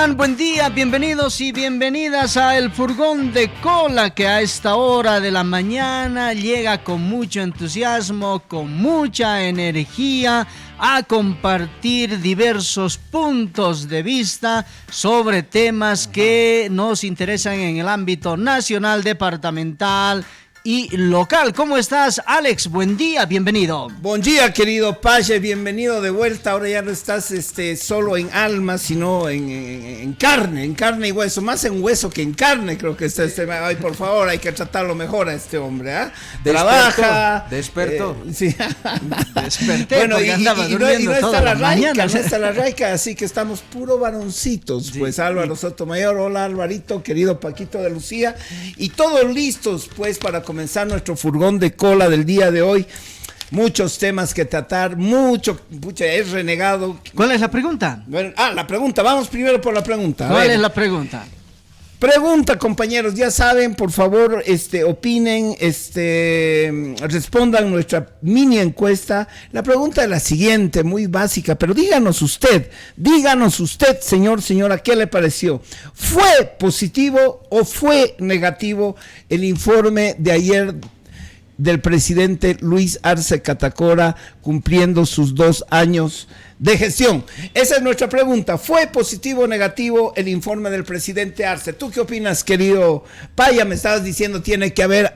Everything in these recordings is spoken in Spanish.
están? Buen día, bienvenidos y bienvenidas a El Furgón de Cola, que a esta hora de la mañana llega con mucho entusiasmo, con mucha energía, a compartir diversos puntos de vista sobre temas que nos interesan en el ámbito nacional, departamental y local. ¿Cómo estás, Alex? Buen día, bienvenido. Buen día, querido Pache, bienvenido de vuelta. Ahora ya no estás solo en alma, sino en carne y hueso. Más en hueso que en carne, creo que está Ay, por favor, hay que tratarlo mejor a este hombre, ¿ah? Trabaja. Despertó. Sí. Desperté. Bueno, y no está la Raica, mañana. no está la Raica, así que estamos puro varoncitos. Sí, pues Álvaro Sotomayor, hola Alvarito, querido Paquito de Lucía, y todos listos, pues, para comenzar nuestro furgón de cola del día de hoy. Muchos temas que tratar, es renegado. ¿Cuál es la pregunta? Bueno, la pregunta, vamos primero por la pregunta. ¿Cuál es la pregunta? Pregunta, compañeros, ya saben, por favor, opinen, respondan nuestra mini encuesta. La pregunta es la siguiente, muy básica, pero díganos usted, señora, ¿qué le pareció? ¿Fue positivo o fue negativo el informe de ayer del presidente Luis Arce Catacora cumpliendo sus 2 años de gestión? Esa es nuestra pregunta. ¿Fue positivo o negativo el informe del presidente Arce? ¿Tú qué opinas, querido Paya? Me estabas diciendo tiene que haber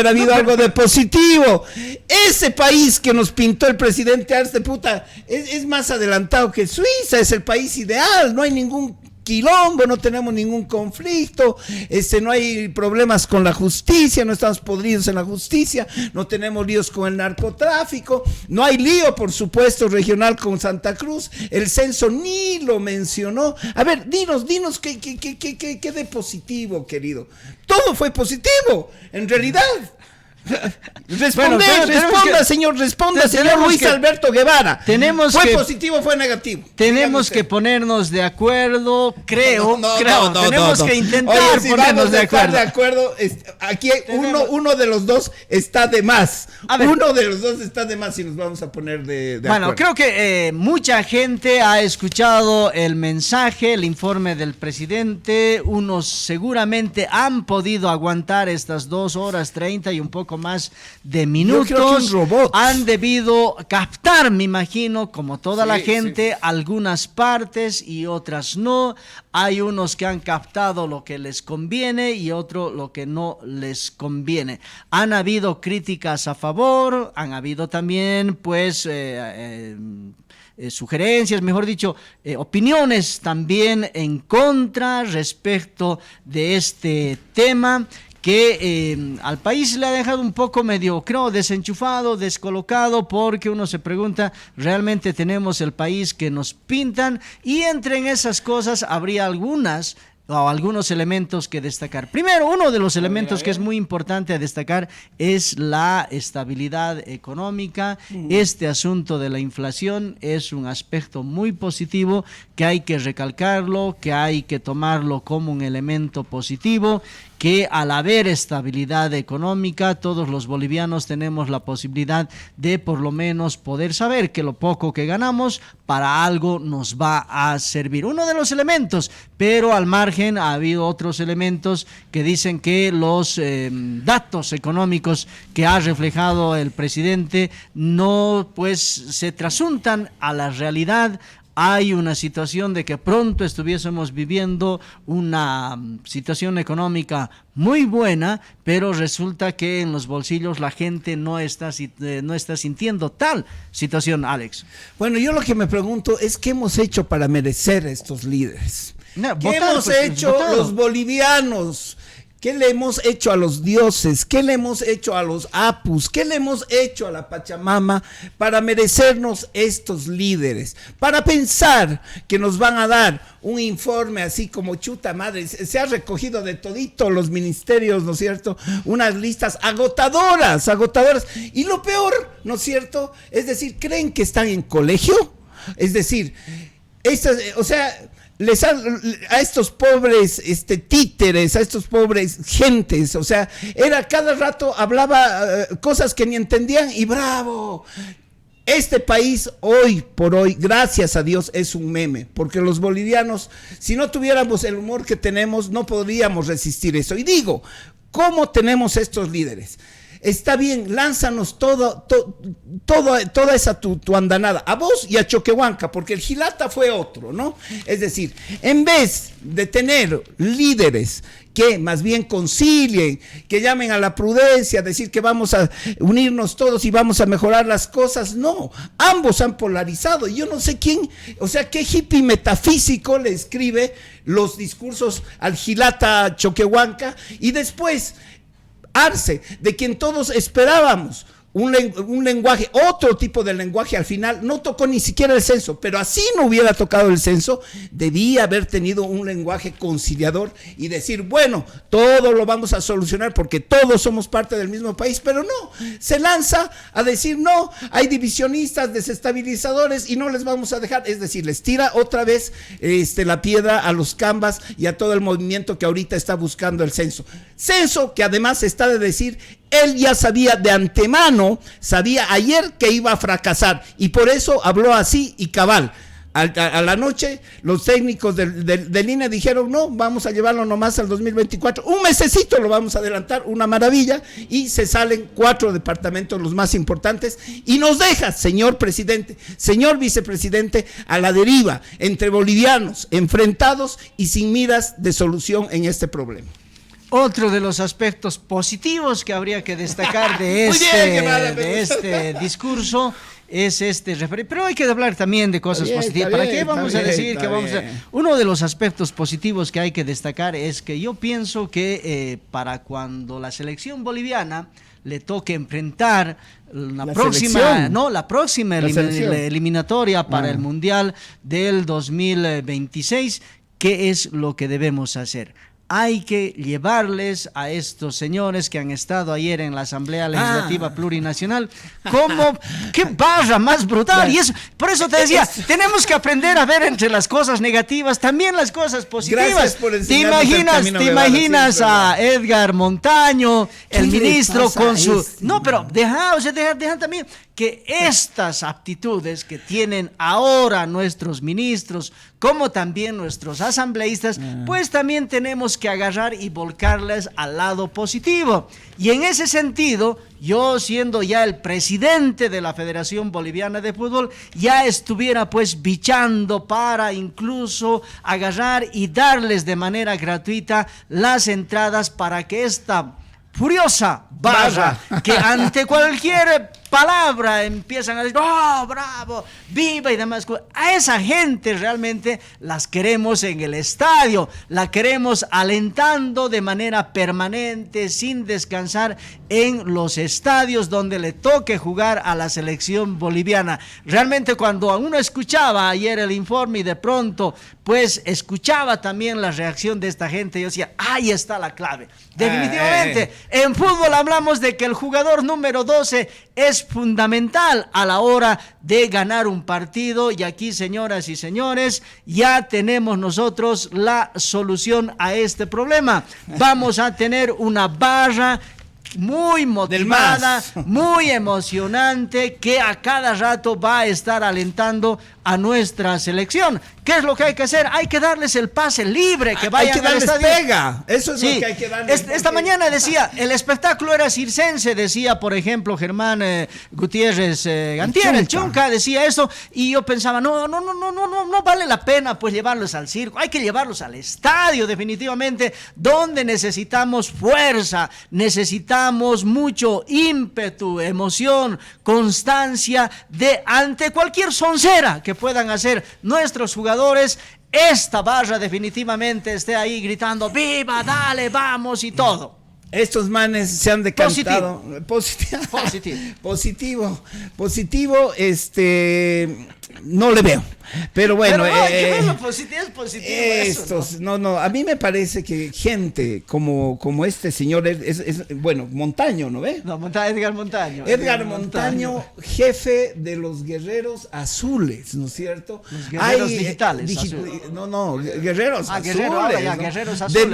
habido algo de positivo. Ese país que nos pintó el presidente Arce, es más adelantado que Suiza, es el país ideal, no hay ningún quilombo, no tenemos ningún conflicto, no hay problemas con la justicia, no estamos podridos en la justicia, no tenemos líos con el narcotráfico, no hay lío, por supuesto, regional con Santa Cruz, el censo ni lo mencionó. A ver, dinos qué de positivo, querido. Todo fue positivo, en realidad. Responda, señor Luis Alberto Guevara. ¿Fue positivo o fue negativo? Tenemos que ponernos de acuerdo, creo. Tenemos que intentar ponernos de acuerdo. Aquí uno de los dos está de más. Uno de los dos está de más y nos vamos a poner de acuerdo. Bueno, creo que mucha gente ha escuchado el mensaje, el informe del presidente. Unos seguramente han podido aguantar estas 2 horas 30 y un poco más de minutos. Han debido captar, me imagino, como toda la gente, algunas partes y otras no. Hay unos que han captado lo que les conviene y otro lo que no les conviene. Han habido críticas a favor, han habido también, sugerencias, mejor dicho, opiniones también en contra respecto de este tema, que al país le ha dejado un poco medio, creo, desenchufado, descolocado, porque uno se pregunta, ¿realmente tenemos el país que nos pintan? Y entre esas cosas habría algunos elementos que destacar. Primero, uno de los elementos que es muy importante a destacar es la estabilidad económica. Este asunto de la inflación es un aspecto muy positivo que hay que recalcarlo, que hay que tomarlo como un elemento positivo, que al haber estabilidad económica, todos los bolivianos tenemos la posibilidad de por lo menos poder saber que lo poco que ganamos para algo nos va a servir. Uno de los elementos, pero al margen ha habido otros elementos que dicen que los datos económicos que ha reflejado el presidente no se trasuntan a la realidad. Hay una situación de que pronto estuviésemos viviendo una situación económica muy buena, pero resulta que en los bolsillos la gente no está sintiendo tal situación, Alex. Bueno, yo lo que me pregunto es ¿qué hemos hecho para merecer estos líderes? ¿Qué hemos hecho los bolivianos? ¿Qué le hemos hecho a los dioses? ¿Qué le hemos hecho a los apus? ¿Qué le hemos hecho a la Pachamama para merecernos estos líderes? Para pensar que nos van a dar un informe así como chuta madre. Se ha recogido de todito los ministerios, ¿no es cierto? Unas listas agotadoras. Y lo peor, ¿no es cierto? Es decir, ¿creen que están en colegio? Es decir, a estos pobres títeres, a estos pobres gentes, cada rato hablaba cosas que ni entendían y bravo. Este país hoy por hoy, gracias a Dios, es un meme, porque los bolivianos, si no tuviéramos el humor que tenemos, no podríamos resistir eso. Y digo, ¿cómo tenemos estos líderes? Está bien, lánzanos toda esa tu andanada, a vos y a Choquehuanca, porque el Gilata fue otro, ¿no? Es decir, en vez de tener líderes que más bien concilien, que llamen a la prudencia, decir que vamos a unirnos todos y vamos a mejorar las cosas, no, ambos han polarizado. Yo no sé quién, o sea, qué hippie metafísico le escribe los discursos al Gilata Choquehuanca y después Arce, de quien todos esperábamos un lenguaje, otro tipo de lenguaje, al final no tocó ni siquiera el censo, pero así no hubiera tocado el censo, debía haber tenido un lenguaje conciliador y decir, bueno, todo lo vamos a solucionar porque todos somos parte del mismo país, pero no, se lanza a decir, no, hay divisionistas, desestabilizadores y no les vamos a dejar, es decir, les tira otra vez la piedra a los Cambas y a todo el movimiento que ahorita está buscando el censo que además está de decir, él ya sabía de antemano, sabía ayer que iba a fracasar y por eso habló así y cabal. A la noche los técnicos del INE dijeron, no, vamos a llevarlo nomás al 2024, un mesecito lo vamos a adelantar, una maravilla, y se salen 4 departamentos los más importantes y nos deja, señor presidente, señor vicepresidente, a la deriva entre bolivianos enfrentados y sin miras de solución en este problema. Otro de los aspectos positivos que habría que destacar de este discurso es pero hay que hablar también de cosas positivas. ¿Para qué vamos a decir que vamos a...? Uno de los aspectos positivos que hay que destacar es que yo pienso que para cuando la selección boliviana le toque enfrentar la próxima eliminatoria para el Mundial del 2026, ¿qué es lo que debemos hacer? Hay que llevarles a estos señores que han estado ayer en la Asamblea Legislativa Plurinacional qué barra más brutal. Y eso, por eso te decía, tenemos que aprender a ver entre las cosas negativas también las cosas positivas. Gracias por enseñarnos ¿Te imaginas a Edgar Montaño, el ministro, con su... No, pero deja también que estas aptitudes que tienen ahora nuestros ministros, como también nuestros asambleístas, pues también tenemos que agarrar y volcarles al lado positivo. Y en ese sentido, yo siendo ya el presidente de la Federación Boliviana de Fútbol, ya estuviera pues bichando para incluso agarrar y darles de manera gratuita las entradas para que esta furiosa barra que ante cualquier palabra empiezan a decir, ¡oh, bravo, viva! Y demás cosas. A esa gente realmente las queremos en el estadio, la queremos alentando de manera permanente, sin descansar, en los estadios donde le toque jugar a la selección boliviana. Realmente cuando uno escuchaba ayer el informe y de pronto pues escuchaba también la reacción de esta gente, yo decía, ahí está la clave. Definitivamente, en fútbol hablamos de que el jugador número 12 es fundamental a la hora de ganar un partido, y aquí, señoras y señores, ya tenemos nosotros la solución a este problema. Vamos a tener una barra muy motivada, muy emocionante, que a cada rato va a estar alentando a nuestra selección. ¿Qué es lo que hay que hacer? Hay que darles el pase libre, que vayan hay que darles al estadio. Pega. Eso es lo que hay que darles. Esta mañana decía, el espectáculo era circense, decía, por ejemplo, Germán Gutiérrez Gantier, el Chunca, decía eso, y yo pensaba, no vale la pena pues llevarlos al circo, hay que llevarlos al estadio, definitivamente, donde necesitamos fuerza, necesitamos mucho ímpetu, emoción, constancia, ante cualquier soncera que puedan hacer nuestros jugadores. Esta barra definitivamente esté ahí gritando, ¡viva, dale, vamos! Y todo. Estos manes se han decantado. Positivo. no le veo. Pero bueno, Pero no, hay que verlo positivo, es positivo estos, eso, ¿no? no, a mí me parece que gente como este señor bueno, Montaño, ¿no ve? No, Edgar Montaño. Edgar Montaño, jefe de los Guerreros Azules, ¿no es cierto? Los guerreros digitales. Guerreros Azules. Ya, ¿no? Guerreros Azules.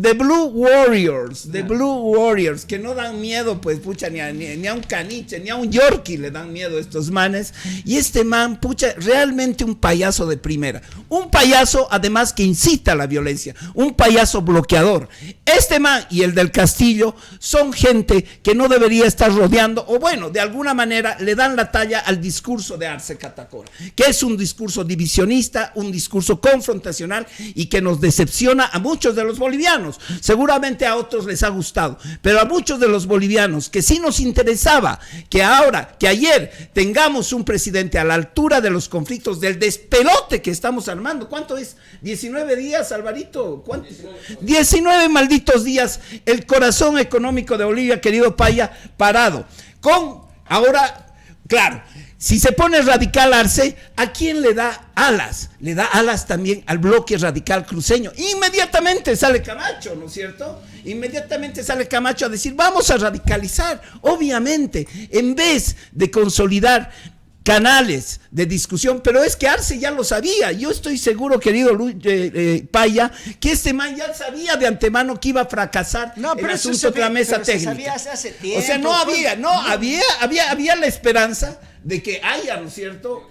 The Blue Warriors, The Blue Warriors, que no dan miedo, pues, pucha, ni a un caniche, ni a un Yorkie le dan miedo a estos manes. Y este man, pucha, realmente un payaso de primera. Un payaso, además, que incita a la violencia. Un payaso bloqueador. Este man y el del Castillo son gente que no debería estar rodeando, o bueno, de alguna manera le dan la talla al discurso de Arce Catacora, que es un discurso divisionista, un discurso confrontacional y que nos decepciona a muchos de los bolivianos. Seguramente a otros les ha gustado, pero a muchos de los bolivianos que sí nos interesaba que ayer tengamos un presidente a la altura de los conflictos, del despelote que estamos armando. ¿Cuánto es? 19 días, Alvarito. ¿Cuánto? 19 malditos días. El corazón económico de Bolivia, querido Paya, parado. Ahora, claro, si se pone radical Arce, ¿a quién le da alas? Le da alas también al bloque radical cruceño. Inmediatamente sale Camacho, ¿no es cierto? Inmediatamente sale Camacho a decir, vamos a radicalizar. Obviamente, en vez de consolidar canales de discusión, pero es que Arce ya lo sabía. Yo estoy seguro, querido Paya, que este man ya sabía de antemano que iba a fracasar el asunto de la mesa técnica. Hace tiempo, o sea, había la esperanza de que haya, ¿no es cierto?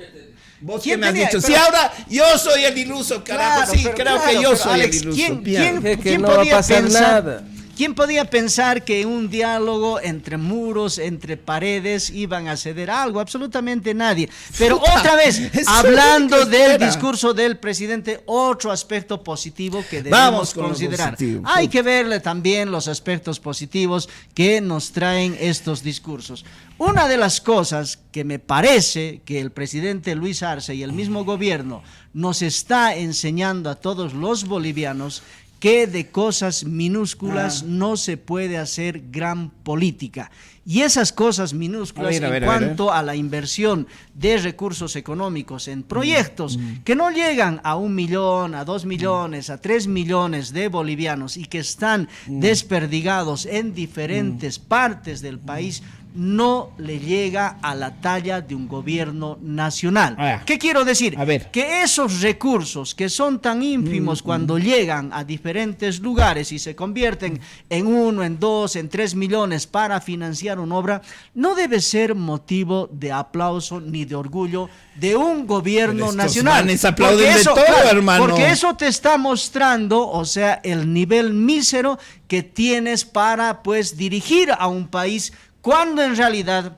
Vos que me has dicho, si ahora yo soy el iluso, carajo, sí, creo que yo soy el iluso. ¿Quién no va a pasar pensar nada? ¿Quién podía pensar que un diálogo entre muros, entre paredes, iban a ceder a algo? Absolutamente nadie. Pero otra vez, hablando del discurso del presidente, otro aspecto positivo que debemos considerar. Hay que verle también los aspectos positivos que nos traen estos discursos. Una de las cosas que me parece que el presidente Luis Arce y el mismo gobierno nos está enseñando a todos los bolivianos, que de cosas minúsculas no se puede hacer gran política. Y esas cosas minúsculas en cuanto a la inversión de recursos económicos en proyectos que no llegan a 1 millón, a 2 millones, a 3 millones de bolivianos y que están desperdigados en diferentes partes del país, no le llega a la talla de un gobierno nacional. ¿Qué quiero decir? Que esos recursos que son tan ínfimos cuando llegan a diferentes lugares y se convierten en 1, en 2, en 3 millones para financiar una obra, no debe ser motivo de aplauso ni de orgullo de un gobierno nacional. Porque eso te está mostrando, o sea, el nivel mísero que tienes para, pues, dirigir a un país, cuando en realidad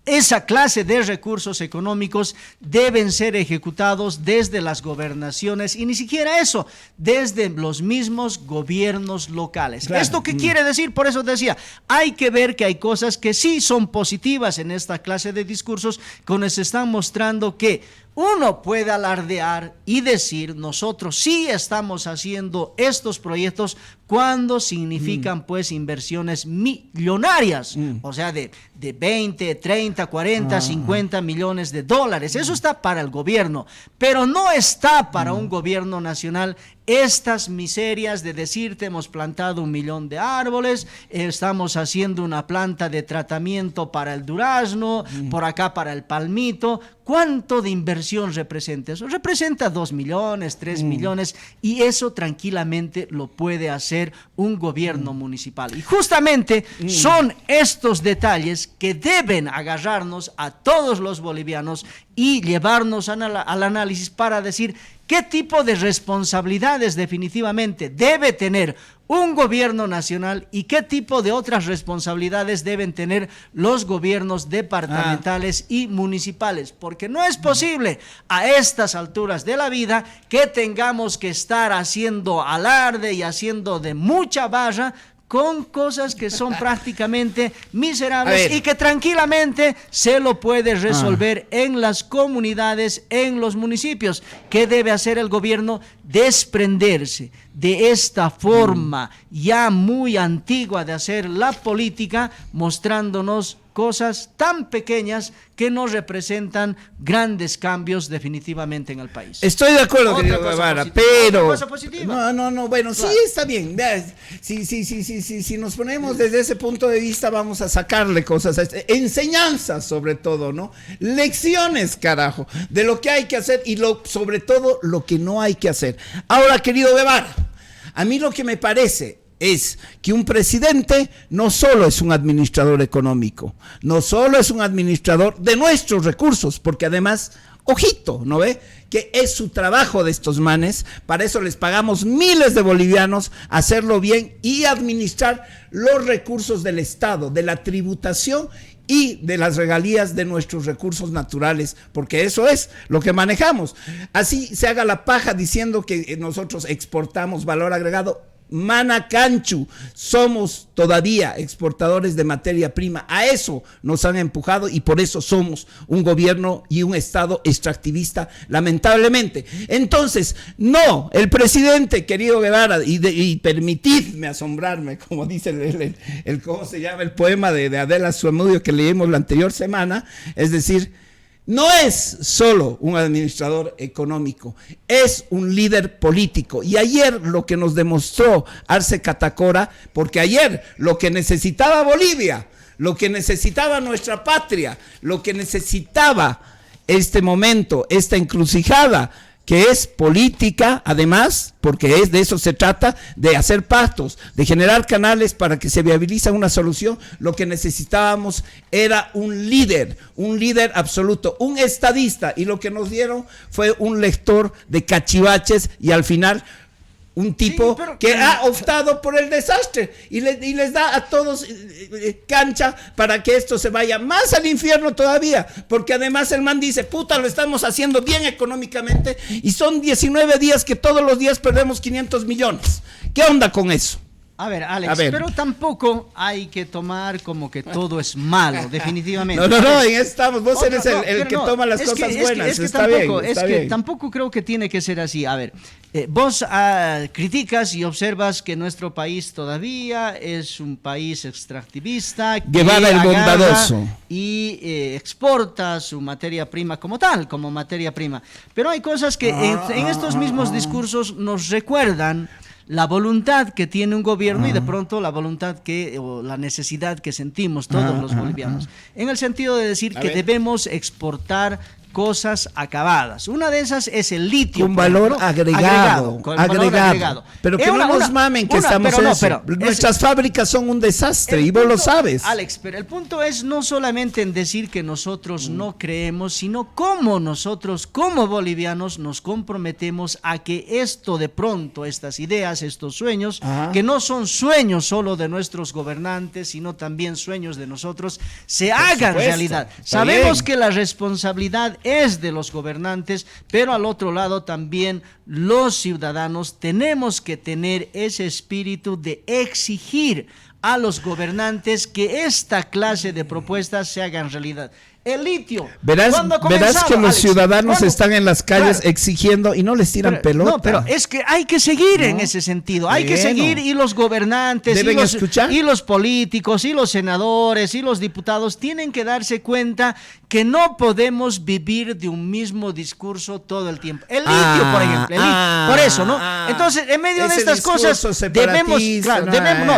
esa clase de recursos económicos deben ser ejecutados desde las gobernaciones y ni siquiera eso, desde los mismos gobiernos locales. Claro. ¿Esto qué quiere decir? Por eso decía, hay que ver que hay cosas que sí son positivas en esta clase de discursos que nos están mostrando que uno puede alardear y decir, nosotros sí estamos haciendo estos proyectos cuando significan pues inversiones millonarias, o sea, de 20, 30, 40, 50 millones de dólares. Eso está para el gobierno, pero no está para un gobierno nacional estas miserias de decirte hemos plantado 1 millón de árboles, estamos haciendo una planta de tratamiento para el durazno, por acá para el palmito. ¿Cuánto de inversión representa eso? Representa 2 millones, 3 millones, y eso tranquilamente lo puede hacer un gobierno municipal. Y justamente son estos detalles que deben agarrarnos a todos los bolivianos y llevarnos al análisis para decir qué tipo de responsabilidades definitivamente debe tener un gobierno nacional y qué tipo de otras responsabilidades deben tener los gobiernos departamentales y municipales, porque no es posible a estas alturas de la vida que tengamos que estar haciendo alarde y haciendo de mucha barra con cosas que son prácticamente miserables y que tranquilamente se lo puede resolver en las comunidades, en los municipios. ¿Qué debe hacer el gobierno? Desprenderse de esta forma ya muy antigua de hacer la política, mostrándonos cosas tan pequeñas que no representan grandes cambios definitivamente en el país. Estoy de acuerdo, Otra querido cosa Guevara, positiva, pero... otra cosa positiva. No, bueno, Claro. sí, está bien. Vea, si nos ponemos desde ese punto de vista, vamos a sacarle cosas, enseñanzas sobre todo, ¿no? Lecciones, carajo, de lo que hay que hacer y sobre todo lo que no hay que hacer. Ahora, querido Guevara, a mí lo que me parece es que un presidente no solo es un administrador económico, no solo es un administrador de nuestros recursos, porque además, ojito, ¿no ve? Que es su trabajo de estos manes, para eso les pagamos miles de bolivianos, hacerlo bien y administrar los recursos del Estado, de la tributación y de las regalías de nuestros recursos naturales, porque eso es lo que manejamos. Así se haga la paja diciendo que nosotros exportamos valor agregado. Manacanchu, somos todavía exportadores de materia prima, a eso nos han empujado y por eso somos un gobierno y un estado extractivista, lamentablemente. Entonces, no, el presidente, querido Guevara, y permitidme asombrarme, como dice ¿cómo se llama? El poema de Adela Suamudio que leímos la anterior semana, es decir, no es solo un administrador económico, es un líder político. Y ayer lo que nos demostró Arce Catacora, porque ayer lo que necesitaba Bolivia, lo que necesitaba nuestra patria, lo que necesitaba este momento, esta encrucijada, que es política, además, porque de eso se trata, de hacer pactos, de generar canales para que se viabilice una solución. Lo que necesitábamos era un líder absoluto, un estadista, y lo que nos dieron fue un lector de cachivaches y al final un tipo que ha optado por el desastre y les da a todos cancha para que esto se vaya más al infierno todavía, porque además el man dice, puta, lo estamos haciendo bien económicamente y son 19 días que todos los días perdemos 500 millones. ¿Qué onda con eso? A ver, Alex, pero tampoco hay que tomar como que todo es malo, definitivamente. No, en eso estamos. Vos eres el que toma las cosas buenas. Tampoco creo que tiene que ser así. A ver, vos criticas y observas que nuestro país todavía es un país extractivista. Guevara el bondadoso. Y exporta su materia prima como tal, como materia prima. Pero hay cosas que en estos mismos discursos nos recuerdan la voluntad que tiene un gobierno y de pronto la voluntad o la necesidad que sentimos todos los bolivianos, en el sentido de decir que debemos exportar cosas acabadas. Una de esas es el litio. Con valor agregado. Pero que no nos mamen que estamos en eso. Nuestras fábricas son un desastre y vos lo sabes. Alex, pero el punto es no solamente en decir que nosotros no creemos, sino cómo nosotros como bolivianos nos comprometemos a que esto de pronto, estas ideas, estos sueños, que no son sueños solo de nuestros gobernantes, sino también sueños de nosotros, se hagan realidad. Sabemos que la responsabilidad es de los gobernantes, pero al otro lado también los ciudadanos tenemos que tener ese espíritu de exigir a los gobernantes que esta clase de propuestas se hagan realidad. El litio. Verás que los ciudadanos están en las calles exigiendo y no les tiran pelota. No, pero es que hay que seguir en ese sentido. Hay que seguir y los gobernantes y los políticos y los senadores y los diputados tienen que darse cuenta que no podemos vivir de un mismo discurso todo el tiempo. El litio, por ejemplo. Por eso, ¿no? Entonces, en medio de estas cosas debemos,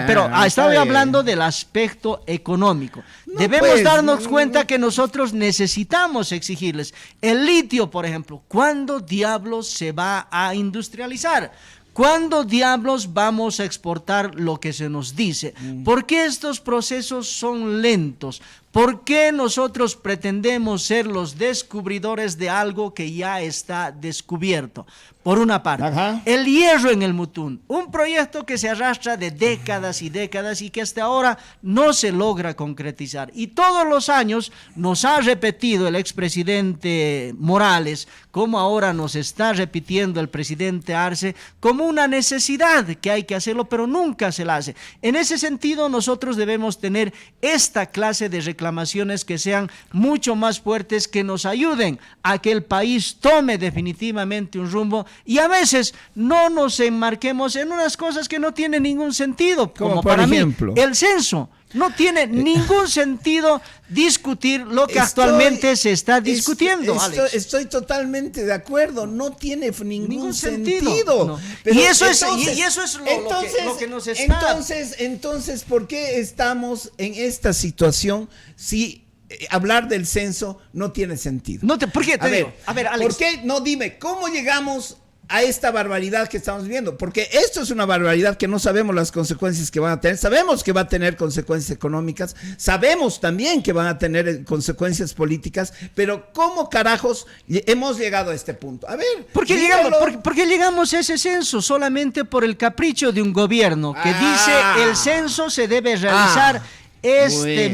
pero estaba hablando del aspecto económico. Debemos darnos cuenta que nosotros necesitamos exigirles. El litio, por ejemplo, ¿cuándo diablos se va a industrializar? ¿Cuándo diablos vamos a exportar lo que se nos dice? ¿Por qué estos procesos son lentos? ¿Por qué nosotros pretendemos ser los descubridores de algo que ya está descubierto? Por una parte, el hierro en el Mutún, un proyecto que se arrastra de décadas y décadas y que hasta ahora no se logra concretizar. Y todos los años nos ha repetido el expresidente Morales, como ahora nos está repitiendo el presidente Arce, como una necesidad que hay que hacerlo, pero nunca se la hace. En ese sentido, nosotros debemos tener esta clase de reclamaciones que sean mucho más fuertes, que nos ayuden a que el país tome definitivamente un rumbo y a veces no nos enmarquemos en unas cosas que no tienen ningún sentido, como para ejemplo, mí, el censo. No tiene ningún sentido discutir lo que actualmente se está discutiendo, Alex. Estoy totalmente de acuerdo, no tiene ningún sentido. No. Pero y eso es lo que nos está... Entonces, ¿por qué estamos en esta situación si hablar del censo no tiene sentido? ¿Por qué te digo? A ver, Alex. ¿Por qué? No, dime, ¿cómo llegamos a esta barbaridad que estamos viendo? Porque esto es una barbaridad que no sabemos las consecuencias que van a tener. Sabemos que va a tener consecuencias económicas, sabemos también que van a tener consecuencias políticas, pero ¿cómo carajos hemos llegado a este punto? A ver, ¿por qué llegamos a ese censo? Solamente por el capricho de un gobierno que dice el censo se debe realizar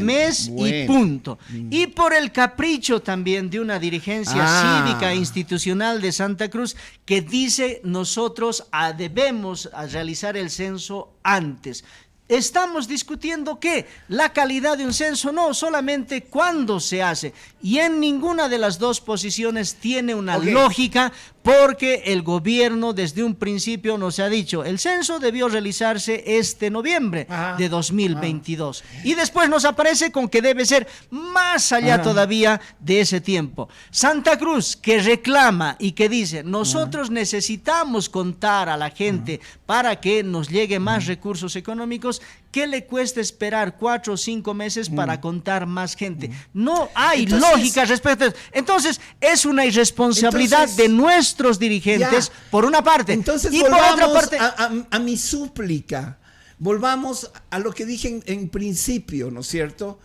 mes y punto. Y por el capricho también de una dirigencia cívica e institucional de Santa Cruz que dice nosotros debemos realizar el censo antes. Estamos discutiendo que la calidad de un censo no, solamente cuándo se hace. Y en ninguna de las dos posiciones tiene una lógica, porque el gobierno desde un principio nos ha dicho el censo debió realizarse este noviembre de 2022. Y después nos aparece con que debe ser más allá todavía de ese tiempo. Santa Cruz, que reclama y que dice nosotros necesitamos contar a la gente para que nos llegue más recursos económicos, ¿qué le cuesta esperar 4 o 5 meses para contar más gente? No hay lógica respecto a eso. Entonces, es una irresponsabilidad de nuestros dirigentes, por una parte. Entonces, y por otra parte, a mi súplica, volvamos a lo que dije en principio, ¿no es cierto?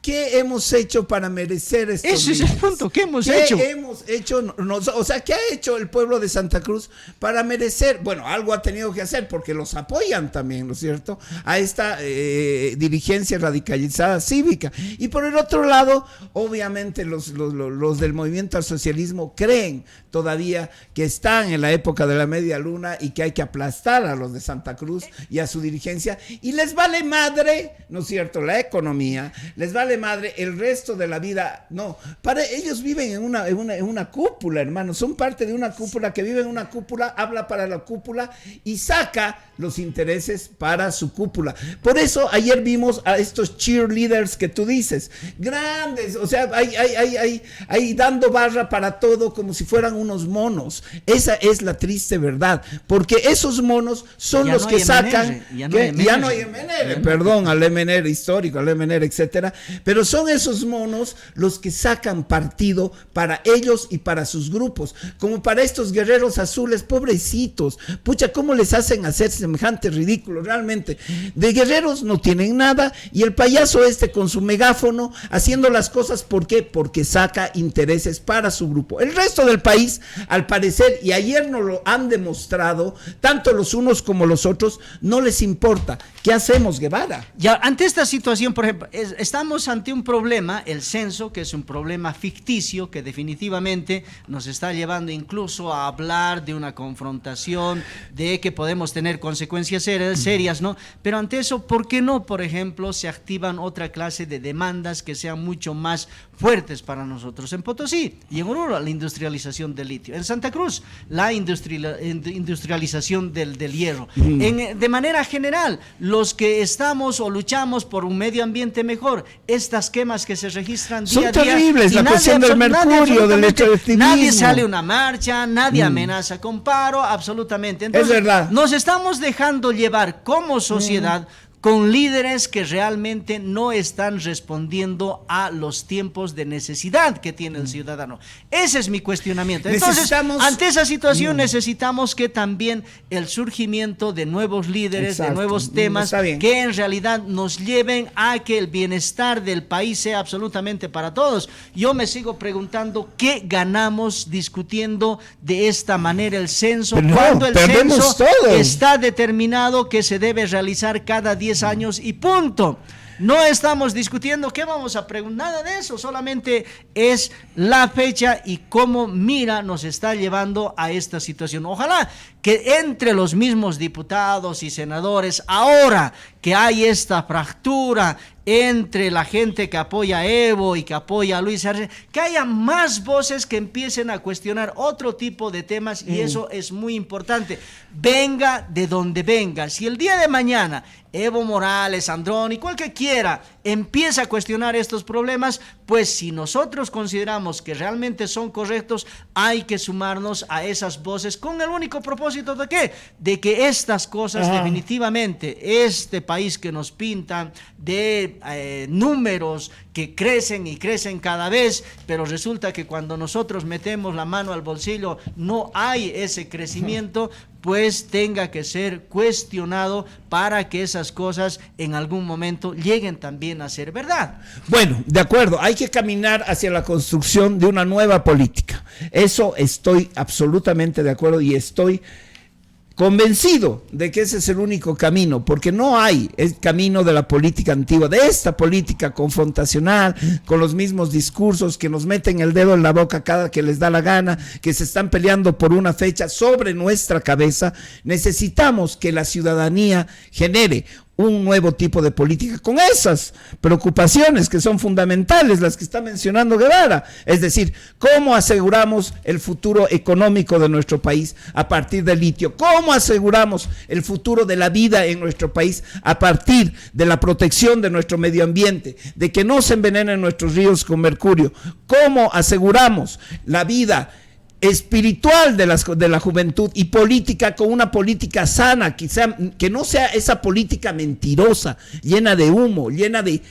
¿Qué hemos hecho para merecer estos Ese es el punto. ¿Qué hemos hecho? ¿Qué ha hecho el pueblo de Santa Cruz para merecer? Bueno, algo ha tenido que hacer porque los apoyan también, ¿no es cierto? A esta dirigencia radicalizada cívica. Y por el otro lado, obviamente los del movimiento al socialismo creen todavía que están en la época de la media luna y que hay que aplastar a los de Santa Cruz y a su dirigencia. Y les vale madre, ¿no es cierto?, la economía, les vale madre el resto de la vida. No, para ellos viven en una cúpula, hermano, son parte de una cúpula, que vive en una cúpula, habla para la cúpula y saca los intereses para su cúpula. Por eso ayer vimos a estos cheerleaders que tú dices, grandes, o sea, hay dando barra para todo como si fueran unos monos. Esa es la triste verdad, porque esos monos son los que sacan, ya no hay MNR, perdón, al MNR histórico, al MNR, etcétera, pero son esos monos los que sacan partido para ellos y para sus grupos, como para estos guerreros azules, pobrecitos, pucha, ¿cómo les hacen hacer semejante ridículo? Realmente, de guerreros no tienen nada, y el payaso con su megáfono haciendo las cosas, ¿por qué? Porque saca intereses para su grupo. El resto del país, al parecer, y ayer nos lo han demostrado, tanto los unos como los otros, no les importa. ¿Qué hacemos, Guevara? Ya, ante esta situación, por ejemplo, estamos ante un problema, el censo, que es un problema ficticio, que definitivamente nos está llevando incluso a hablar de una confrontación, de que podemos tener consecuencias serias, ¿no? Pero ante eso, ¿por qué no, por ejemplo, se activan otra clase de demandas que sean mucho más fuertes para nosotros? En Potosí y en Oruro, la industrialización del litio. En Santa Cruz, la industrialización del hierro. De manera general, los que estamos o luchamos por un medio ambiente mejor, estas quemas que se registran día a día. Son terribles, la cuestión del mercurio, del extractivismo. Nadie sale a una marcha, nadie amenaza con paro, absolutamente. Entonces, es verdad. Nos estamos dejando llevar como sociedad con líderes que realmente no están respondiendo a los tiempos de necesidad que tiene el ciudadano. Ese es mi cuestionamiento. Entonces, ante esa situación necesitamos que también el surgimiento de nuevos líderes, de nuevos temas, que en realidad nos lleven a que el bienestar del país sea absolutamente para todos. Yo me sigo preguntando qué ganamos discutiendo de esta manera el censo, cuando el censo está determinado que se debe realizar cada 10 años y punto. No estamos discutiendo qué vamos a preguntar, nada de eso, solamente es la fecha y cómo Mira nos está llevando a esta situación. Ojalá que entre los mismos diputados y senadores, ahora que hay esta fractura entre la gente que apoya a Evo y que apoya a Luis Arce, que haya más voces que empiecen a cuestionar otro tipo de temas, y eso es muy importante. Venga de donde venga. Si el día de mañana Evo Morales, Androni, cualquiera quiera, empieza a cuestionar estos problemas, pues si nosotros consideramos que realmente son correctos, hay que sumarnos a esas voces con el único propósito de ¿qué? De que estas cosas definitivamente, este país que nos pintan de números que crecen y crecen cada vez, pero resulta que cuando nosotros metemos la mano al bolsillo no hay ese crecimiento, pues tenga que ser cuestionado para que esas cosas en algún momento lleguen también a ser verdad. Bueno, de acuerdo, hay que caminar hacia la construcción de una nueva política. Eso estoy absolutamente de acuerdo y estoy convencido de que ese es el único camino, porque no hay el camino de la política antigua, de esta política confrontacional, con los mismos discursos que nos meten el dedo en la boca cada que les da la gana, que se están peleando por una fecha sobre nuestra cabeza. Necesitamos que la ciudadanía genere un nuevo tipo de política con esas preocupaciones que son fundamentales, las que está mencionando Guevara, es decir, cómo aseguramos el futuro económico de nuestro país a partir del litio, cómo aseguramos el futuro de la vida en nuestro país a partir de la protección de nuestro medio ambiente, de que no se envenenen nuestros ríos con mercurio, cómo aseguramos la vida espiritual de la juventud y política con una política sana, que no sea esa política mentirosa, llena de humo, llena de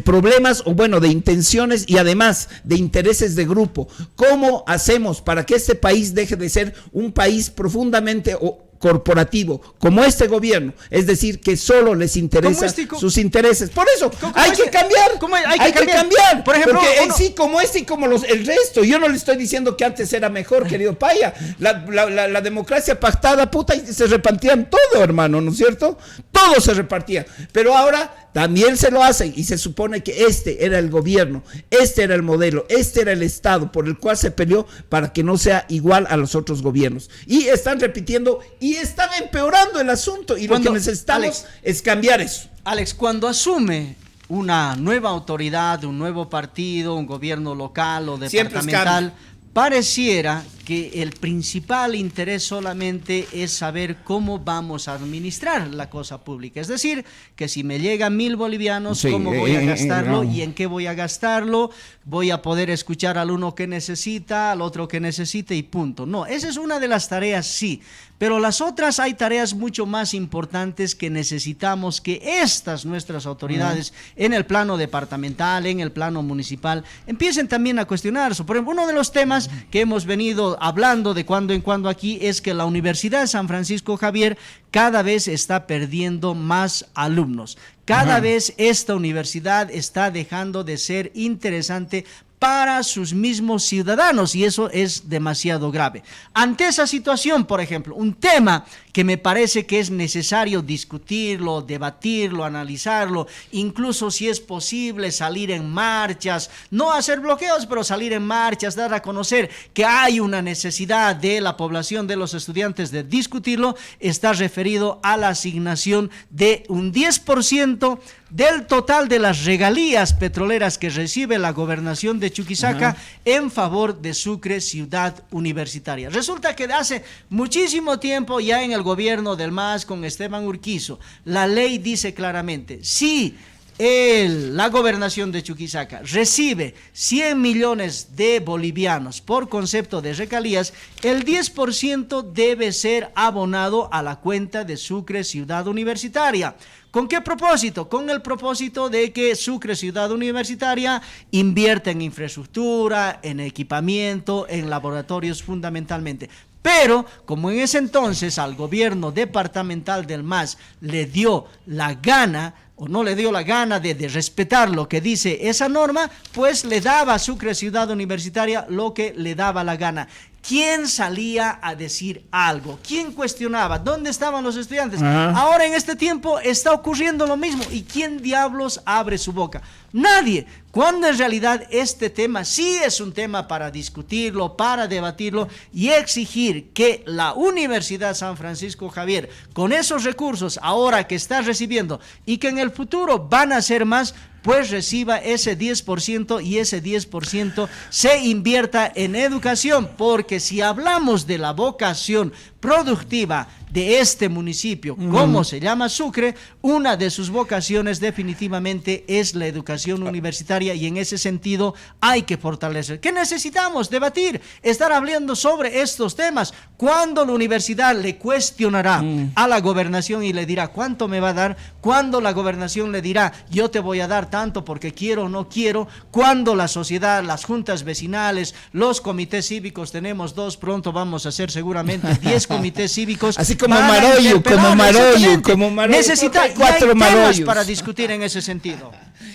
problemas, o bueno, de intenciones y además de intereses de grupo. ¿Cómo hacemos para que este país deje de ser un país profundamente corporativo, como este gobierno, es decir, que solo les interesa sus intereses? Por eso hay que cambiar, hay que cambiar, por ejemplo, porque en sí, como este y como el resto, yo no le estoy diciendo que antes era mejor, querido Paya, la democracia pactada, puta, y se repartían todo, hermano, ¿no es cierto? Todo se repartía, pero ahora también se lo hacen, y se supone que este era el gobierno, este era el modelo, este era el Estado por el cual se peleó para que no sea igual a los otros gobiernos, y están repitiendo y están empeorando el asunto, y lo que necesitamos es cambiar eso. Alex, cuando asume una nueva autoridad, un nuevo partido, un gobierno local o departamental, pareciera que el principal interés solamente es saber cómo vamos a administrar la cosa pública. Es decir, que si me llegan 1,000 bolivianos, sí, ¿cómo voy a gastarlo y en qué voy a gastarlo? Voy a poder escuchar al uno que necesita, al otro que necesite y punto. No, esa es una de las tareas, sí. Pero las otras, hay tareas mucho más importantes que necesitamos que estas nuestras autoridades en el plano departamental, en el plano municipal, empiecen también a cuestionarse. Por ejemplo, uno de los temas que hemos venido hablando de cuando en cuando aquí es que la Universidad de San Francisco Javier cada vez está perdiendo más alumnos. Cada vez esta universidad está dejando de ser interesante para sus mismos ciudadanos, y eso es demasiado grave. Ante esa situación, por ejemplo, un tema que me parece que es necesario discutirlo, debatirlo, analizarlo, incluso si es posible salir en marchas, no hacer bloqueos, pero salir en marchas, dar a conocer que hay una necesidad de la población, de los estudiantes, de discutirlo, está referido a la asignación de un 10% del total de las regalías petroleras que recibe la gobernación de Chuquisaca en favor de Sucre, ciudad universitaria. Resulta que hace muchísimo tiempo, ya en el gobierno del MAS con Esteban Urquizo, la ley dice claramente, si la gobernación de Chuquisaca recibe 100 millones de bolivianos por concepto de regalías, el 10% debe ser abonado a la cuenta de Sucre, ciudad universitaria. ¿Con qué propósito? Con el propósito de que Sucre, ciudad universitaria, invierta en infraestructura, en equipamiento, en laboratorios fundamentalmente. Pero, como en ese entonces al gobierno departamental del MAS le dio la gana, o no le dio la gana de respetar lo que dice esa norma, pues le daba a Sucre, ciudad universitaria, lo que le daba la gana. ¿quién salía a decir algo? ¿Quién cuestionaba? ¿Dónde estaban los estudiantes? Ajá. Ahora en este tiempo está ocurriendo lo mismo. ¿Y quién diablos abre su boca? Nadie. Cuando en realidad este tema sí es un tema para discutirlo, para debatirlo y exigir que la Universidad San Francisco Javier, con esos recursos ahora que está recibiendo y que en el futuro van a ser más, pues reciba ese 10% y ese 10% se invierta en educación, porque si hablamos de la vocación productiva de este municipio, como se llama Sucre, una de sus vocaciones definitivamente es la educación universitaria y en ese sentido hay que fortalecer. ¿Qué necesitamos? Debatir, estar hablando sobre estos temas. Cuando la universidad le cuestionará a la gobernación y le dirá cuánto me va a dar, cuando la gobernación le dirá yo te voy a dar tanto porque quiero o no quiero, cuando la sociedad, las juntas vecinales, los comités cívicos, tenemos 2, pronto vamos a hacer seguramente 10 comités cívicos. Así como Maroyo, como Maroyo. Necesita 4 temas Maroyos para discutir en ese sentido.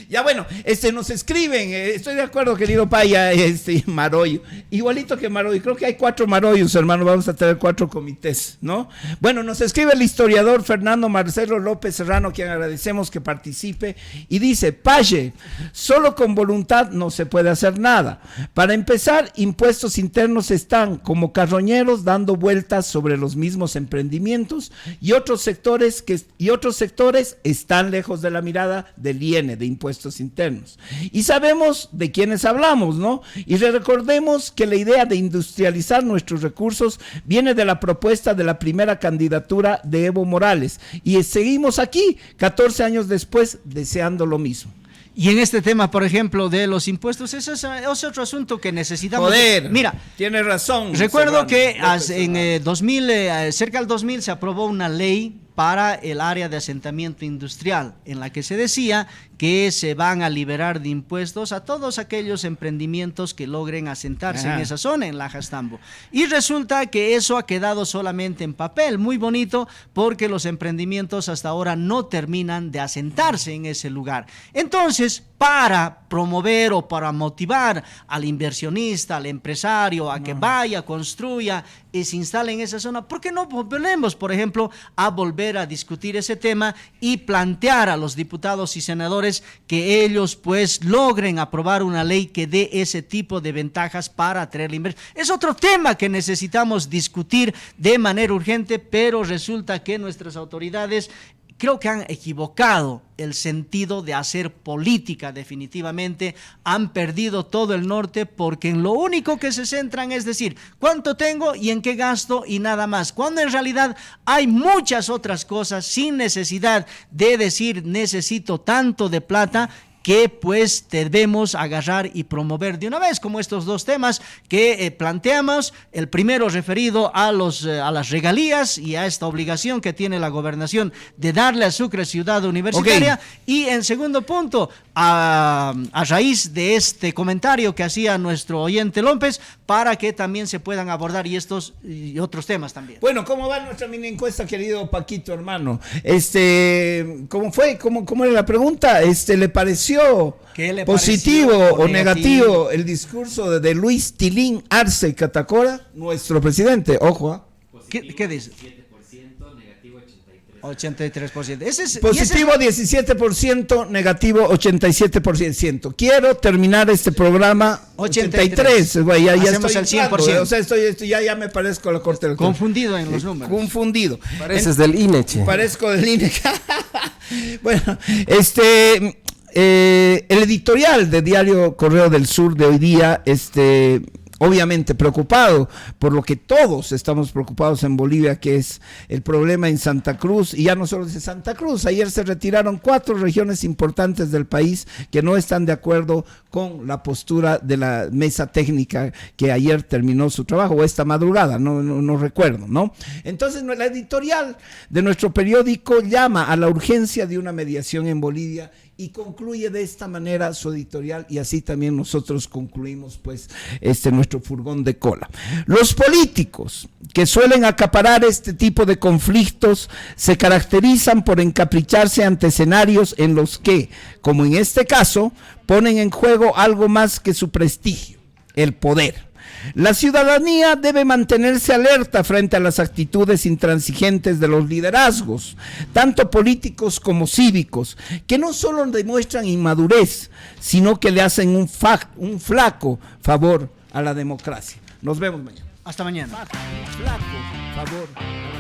Ya bueno, nos escriben, estoy de acuerdo, querido Paya, Maroyo, igualito que Maroyo, creo que hay 4 Maroyos, hermano, vamos a tener 4 comités, ¿no? Bueno, nos escribe el historiador Fernando Marcelo López Serrano, quien agradecemos que participe, y dice, Paye, solo con voluntad no se puede hacer nada. Para empezar, impuestos internos están como carroñeros dando vueltas sobre los mismos emprendimientos y otros sectores están lejos de la mirada del INE, de impuestos internos. Y sabemos de quiénes hablamos, ¿no? Y recordemos que la idea de industrializar nuestros recursos viene de la propuesta de la primera candidatura de Evo Morales. Y seguimos aquí, 14 años después, deseando lo mismo. Y en este tema, por ejemplo, de los impuestos, ese es otro asunto que necesitamos. Joder, mira, tiene razón. Recuerdo que cerca del 2000 se aprobó una ley para el área de asentamiento industrial, en la que se decía que se van a liberar de impuestos a todos aquellos emprendimientos que logren asentarse en esa zona, en Lajastambo. Y resulta que eso ha quedado solamente en papel, muy bonito, porque los emprendimientos hasta ahora no terminan de asentarse en ese lugar. Entonces, para promover o para motivar al inversionista, al empresario, a que vaya, construya y se instale en esa zona, ¿por qué no volvemos, por ejemplo, a volver a discutir ese tema y plantear a los diputados y senadores que ellos pues logren aprobar una ley que dé ese tipo de ventajas para atraer la inversión? Es otro tema que necesitamos discutir de manera urgente, pero resulta que nuestras autoridades creo que han equivocado el sentido de hacer política definitivamente, han perdido todo el norte porque en lo único que se centran es decir, cuánto tengo y en qué gasto y nada más, cuando en realidad hay muchas otras cosas sin necesidad de decir necesito tanto de plata, que pues debemos agarrar y promover de una vez, como estos 2 temas que planteamos, el primero referido a las regalías y a esta obligación que tiene la gobernación de darle a Sucre ciudad universitaria, y en segundo punto, a raíz de este comentario que hacía nuestro oyente López, para que también se puedan abordar estos y otros temas también. Bueno, ¿cómo va nuestra mini encuesta, querido Paquito, hermano? ¿Cómo fue? ¿Cómo era la pregunta? ¿Le pareció positivo o negativo el discurso de Luis Tilín Arce Catacora, nuestro presidente? Ojo, ¿Qué dice? 83%. Positivo 17%, negativo 87%. Quiero terminar este programa 83. Ya hacemos estoy el 100%. O sea, ya me parezco a la Corte del Confundido en los números. Confundido. Pareces del INE, che. Parezco del INE. Bueno, el editorial de Diario Correo del Sur de hoy día, obviamente preocupado por lo que todos estamos preocupados en Bolivia, que es el problema en Santa Cruz, y ya no solo de Santa Cruz. Ayer se retiraron 4 regiones importantes del país que no están de acuerdo con la postura de la mesa técnica que ayer terminó su trabajo, o esta madrugada, no recuerdo, ¿no? Entonces, la editorial de nuestro periódico llama a la urgencia de una mediación en Bolivia y concluye de esta manera su editorial, y así también nosotros concluimos pues nuestro furgón de cola. Los políticos que suelen acaparar este tipo de conflictos se caracterizan por encapricharse ante escenarios en los que, como en este caso, ponen en juego algo más que su prestigio, el poder. La ciudadanía debe mantenerse alerta frente a las actitudes intransigentes de los liderazgos, tanto políticos como cívicos, que no solo demuestran inmadurez, sino que le hacen un flaco favor a la democracia. Nos vemos mañana. Hasta mañana. Un flaco favor a la